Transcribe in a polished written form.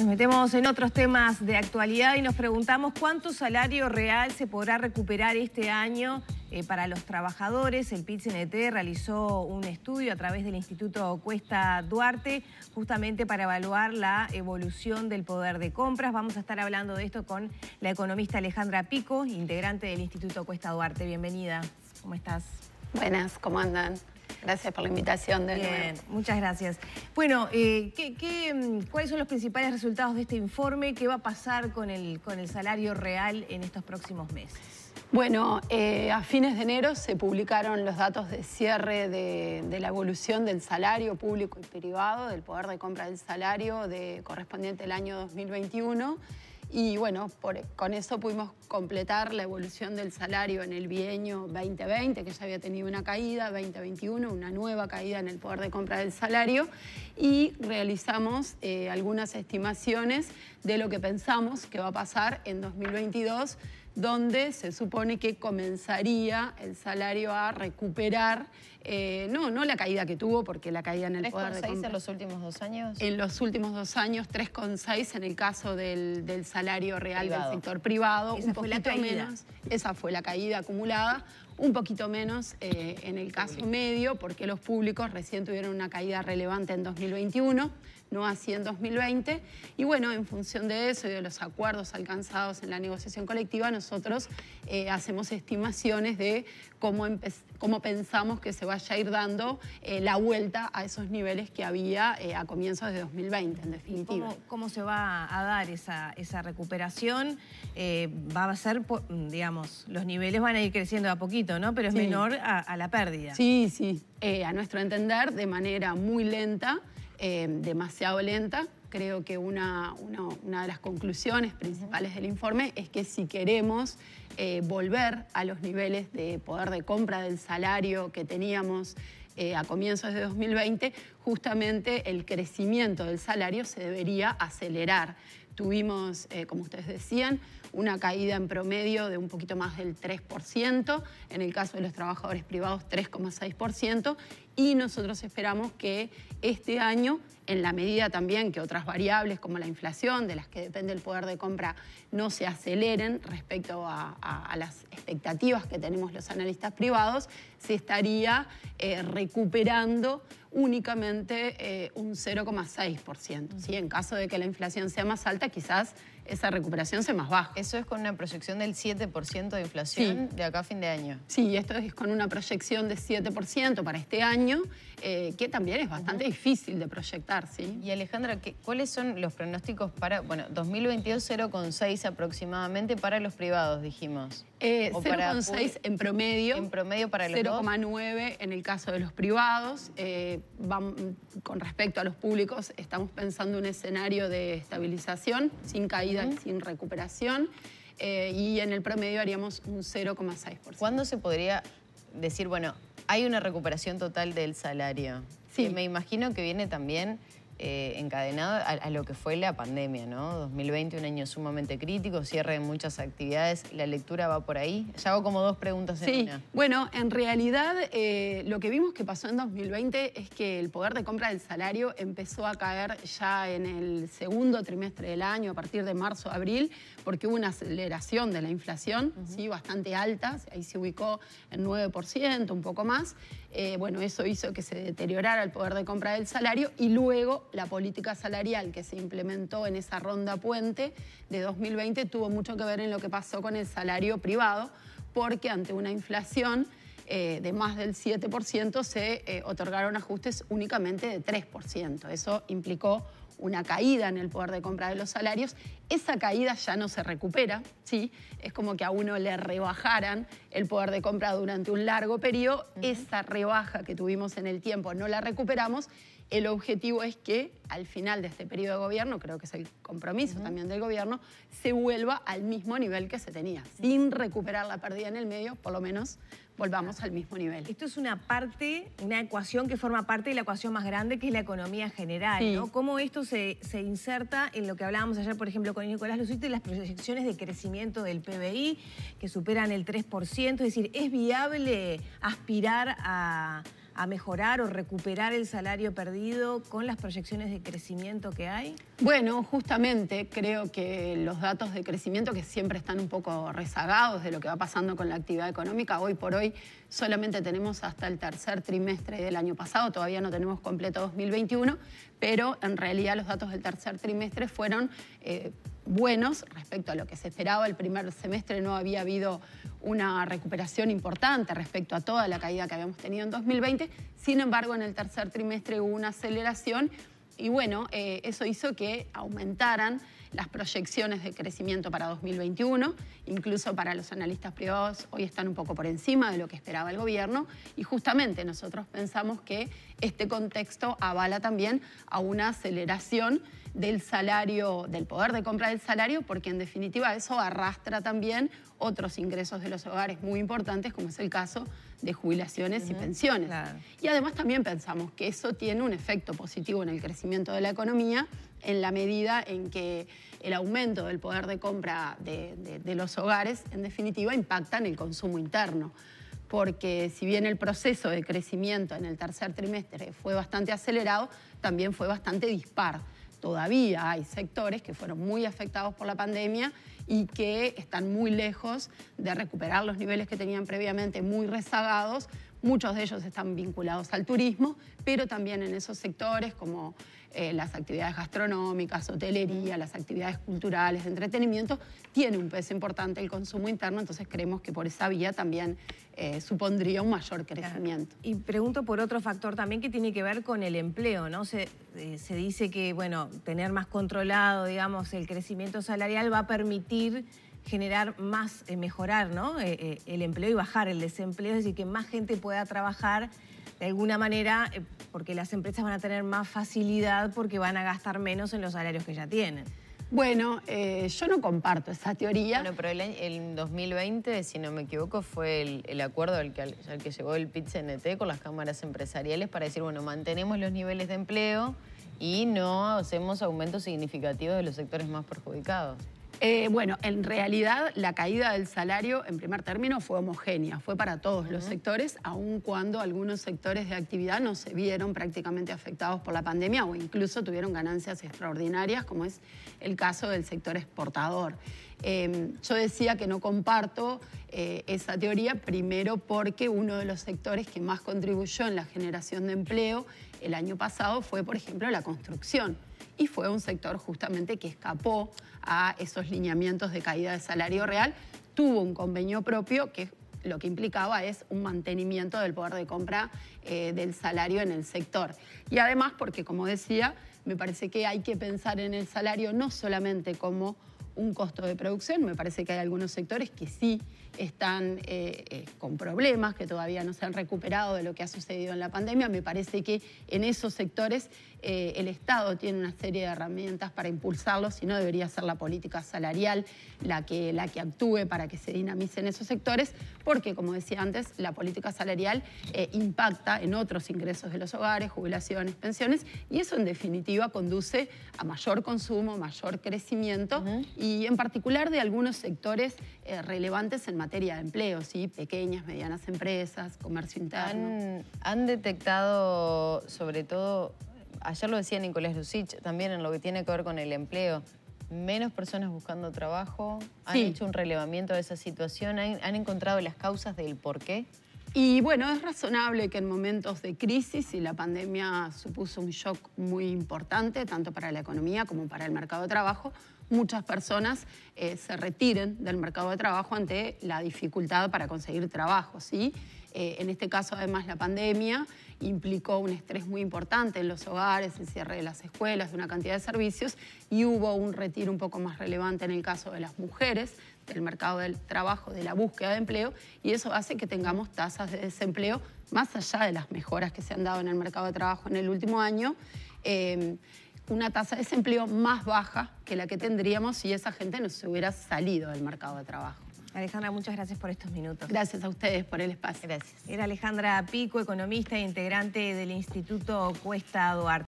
Nos metemos en otros temas de actualidad y nos preguntamos cuánto salario real se podrá recuperar este año para los trabajadores. El PIT-CNT realizó un estudio a través del Instituto Cuesta Duarte justamente para evaluar la evolución del poder de compras. Vamos a estar hablando de esto con la economista Alejandra Pico, integrante del Instituto Cuesta Duarte. Bienvenida. ¿Cómo estás? Buenas, ¿cómo andan? Gracias por la invitación de nuevo. Bien, muchas gracias. Bueno, ¿cuáles son los principales resultados de este informe? ¿Qué va a pasar con el salario real en estos próximos meses? Bueno, a fines de enero se publicaron los datos de cierre de la evolución del salario público y privado, del poder de compra del salario correspondiente al año 2021. Y bueno, con eso pudimos completar la evolución del salario en el bienio 2020, que ya había tenido una caída, 2021, una nueva caída en el poder de compra del salario, y realizamos algunas estimaciones de lo que pensamos que va a pasar en 2022, donde se supone que comenzaría el salario a recuperar, no la caída que tuvo, porque la caída en el poder de compra... ¿3,6 en los últimos 2 años? En los últimos 2 años, 3,6 en el caso del salario real privado. Del sector privado. Esa fue la caída. Menos, esa fue la caída acumulada, un poquito menos en el caso medio, porque los públicos recién tuvieron una caída relevante en 2021, no así en 2020. Y bueno, en función de eso y de los acuerdos alcanzados en la negociación colectiva, nosotros hacemos estimaciones de cómo pensamos que se vaya a ir dando la vuelta a esos niveles que había a comienzos de 2020, en definitiva. ¿Cómo se va a dar esa recuperación? Va a ser, digamos, los niveles van a ir creciendo a poquito, ¿no? Pero es menor a la pérdida. Sí, sí. A nuestro entender, de manera muy lenta, demasiado lenta. Creo que una de las conclusiones principales del informe es que si queremos volver a los niveles de poder de compra del salario que teníamos a comienzos de 2020, justamente el crecimiento del salario se debería acelerar. Tuvimos, como ustedes decían, una caída en promedio de un poquito más del 3%, en el caso de los trabajadores privados 3,6%, y nosotros esperamos que este año, en la medida también que otras variables como la inflación, de las que depende el poder de compra, no se aceleren respecto a las expectativas que tenemos los analistas privados, se estaría recuperando únicamente un 0,6%. ¿Sí? En caso de que la inflación sea más alta, quizás esa recuperación sea más baja. Eso es con una proyección del 7% de inflación de acá a fin de año. Sí, esto es con una proyección de 7% para este año, que también es bastante difícil de proyectar, ¿sí? Y Alejandra, ¿cuáles son los pronósticos para, 2022 0,6 aproximadamente para los privados, dijimos? 0,6 en promedio. En promedio para los 0,9 en el caso de los privados. Con respecto a los públicos, estamos pensando un escenario de estabilización, sin caída y sin recuperación. Y en el promedio haríamos un 0,6%. ¿Cuándo se podría decir, bueno, hay una recuperación total del salario? Sí. Me imagino que viene también encadenado a lo que fue la pandemia, ¿no? 2020, un año sumamente crítico, cierre de muchas actividades. ¿La lectura va por ahí? Ya hago como 2 preguntas en una. Bueno, en realidad lo que vimos que pasó en 2020 es que el poder de compra del salario empezó a caer ya en el segundo trimestre del año, a partir de marzo, abril, porque hubo una aceleración de la inflación, ¿sí? Bastante alta, ahí se ubicó en 9%, un poco más. Bueno, eso hizo que se deteriorara el poder de compra del salario y luego la política salarial que se implementó en esa ronda puente de 2020 tuvo mucho que ver en lo que pasó con el salario privado, porque ante una inflación de más del 7% se otorgaron ajustes únicamente de 3%. Eso implicó una caída en el poder de compra de los salarios. Esa caída ya no se recupera, ¿sí? Es como que a uno le rebajaran el poder de compra durante un largo periodo. Esa rebaja que tuvimos en el tiempo no la recuperamos. El objetivo es que al final de este periodo de gobierno, creo que es el compromiso también del gobierno, se vuelva al mismo nivel que se tenía. Sin recuperar la pérdida en el medio, por lo menos volvamos al mismo nivel. Esto es una ecuación que forma parte de la ecuación más grande, que es la economía general, ¿no? ¿Cómo esto se inserta en lo que hablábamos ayer, por ejemplo, con Nicolás Lucito, las proyecciones de crecimiento del PBI, que superan el 3%? Es decir, ¿es viable aspirar a a mejorar o recuperar el salario perdido con las proyecciones de crecimiento que hay? Bueno, justamente creo que los datos de crecimiento, que siempre están un poco rezagados de lo que va pasando con la actividad económica, hoy por hoy solamente tenemos hasta el tercer trimestre del año pasado, todavía no tenemos completo 2021, pero en realidad los datos del tercer trimestre fueron buenos respecto a lo que se esperaba. El primer semestre no había habido una recuperación importante respecto a toda la caída que habíamos tenido en 2020. Sin embargo, en el tercer trimestre hubo una aceleración y bueno, eso hizo que aumentaran las proyecciones de crecimiento para 2021, incluso para los analistas privados hoy están un poco por encima de lo que esperaba el gobierno y justamente nosotros pensamos que este contexto avala también a una aceleración del salario, del poder de compra del salario, porque en definitiva eso arrastra también otros ingresos de los hogares muy importantes, como es el caso de jubilaciones y pensiones. Claro. Y además también pensamos que eso tiene un efecto positivo en el crecimiento de la economía en la medida en que el aumento del poder de compra de los hogares, en definitiva, impacta en el consumo interno. Porque si bien el proceso de crecimiento en el tercer trimestre fue bastante acelerado, también fue bastante dispar. Todavía hay sectores que fueron muy afectados por la pandemia y que están muy lejos de recuperar los niveles que tenían previamente, muy rezagados. Muchos de ellos están vinculados al turismo, pero también en esos sectores como las actividades gastronómicas, hotelería, las actividades culturales, de entretenimiento, tiene un peso importante el consumo interno, entonces creemos que por esa vía también supondría un mayor crecimiento. Y pregunto por otro factor también que tiene que ver con el empleo, ¿no? Se dice que, bueno, tener más controlado, digamos, el crecimiento salarial va a permitir generar más, mejorar, ¿no? El empleo y bajar el desempleo, es decir, que más gente pueda trabajar de alguna manera, porque las empresas van a tener más facilidad porque van a gastar menos en los salarios que ya tienen. Bueno, yo no comparto esa teoría. Bueno, pero el 2020, si no me equivoco, fue el acuerdo al que llegó el PIT-CNT con las cámaras empresariales para decir, bueno, mantenemos los niveles de empleo y no hacemos aumentos significativos de los sectores más perjudicados. Bueno, en realidad la caída del salario en primer término fue homogénea, fue para todos los sectores, aun cuando algunos sectores de actividad no se vieron prácticamente afectados por la pandemia o incluso tuvieron ganancias extraordinarias, como es el caso del sector exportador. Yo decía que no comparto esa teoría, primero porque uno de los sectores que más contribuyó en la generación de empleo el año pasado fue, por ejemplo, la construcción. Y fue un sector justamente que escapó a esos lineamientos de caída de salario real, tuvo un convenio propio que lo que implicaba es un mantenimiento del poder de compra del salario en el sector. Y además porque, como decía, me parece que hay que pensar en el salario no solamente como un costo de producción, me parece que hay algunos sectores que sí están con problemas, que todavía no se han recuperado de lo que ha sucedido en la pandemia. Me parece que en esos sectores el Estado tiene una serie de herramientas para impulsarlos y no debería ser la política salarial la que actúe para que se dinamicen esos sectores, porque, como decía antes, la política salarial impacta en otros ingresos de los hogares, jubilaciones, pensiones, y eso en definitiva conduce a mayor consumo, mayor crecimiento y en particular de algunos sectores relevantes en materia de empleo, ¿sí? Pequeñas, medianas empresas, comercio interno. Han detectado, sobre todo, ayer lo decía Nicolás Lucich, también en lo que tiene que ver con el empleo, menos personas buscando trabajo, han hecho un relevamiento de esa situación, han encontrado las causas del por qué. Y bueno, es razonable que en momentos de crisis, y la pandemia supuso un shock muy importante, tanto para la economía como para el mercado de trabajo, muchas personas se retiren del mercado de trabajo ante la dificultad para conseguir trabajo, ¿sí? En este caso, además, la pandemia implicó un estrés muy importante en los hogares, el cierre de las escuelas, de una cantidad de servicios, y hubo un retiro un poco más relevante en el caso de las mujeres del mercado del trabajo, de la búsqueda de empleo, y eso hace que tengamos tasas de desempleo, más allá de las mejoras que se han dado en el mercado de trabajo en el último año, una tasa de desempleo más baja que la que tendríamos si esa gente no se hubiera salido del mercado de trabajo. Alejandra, muchas gracias por estos minutos. Gracias a ustedes por el espacio. Gracias. Era Alejandra Pico, economista e integrante del Instituto Cuesta Duarte.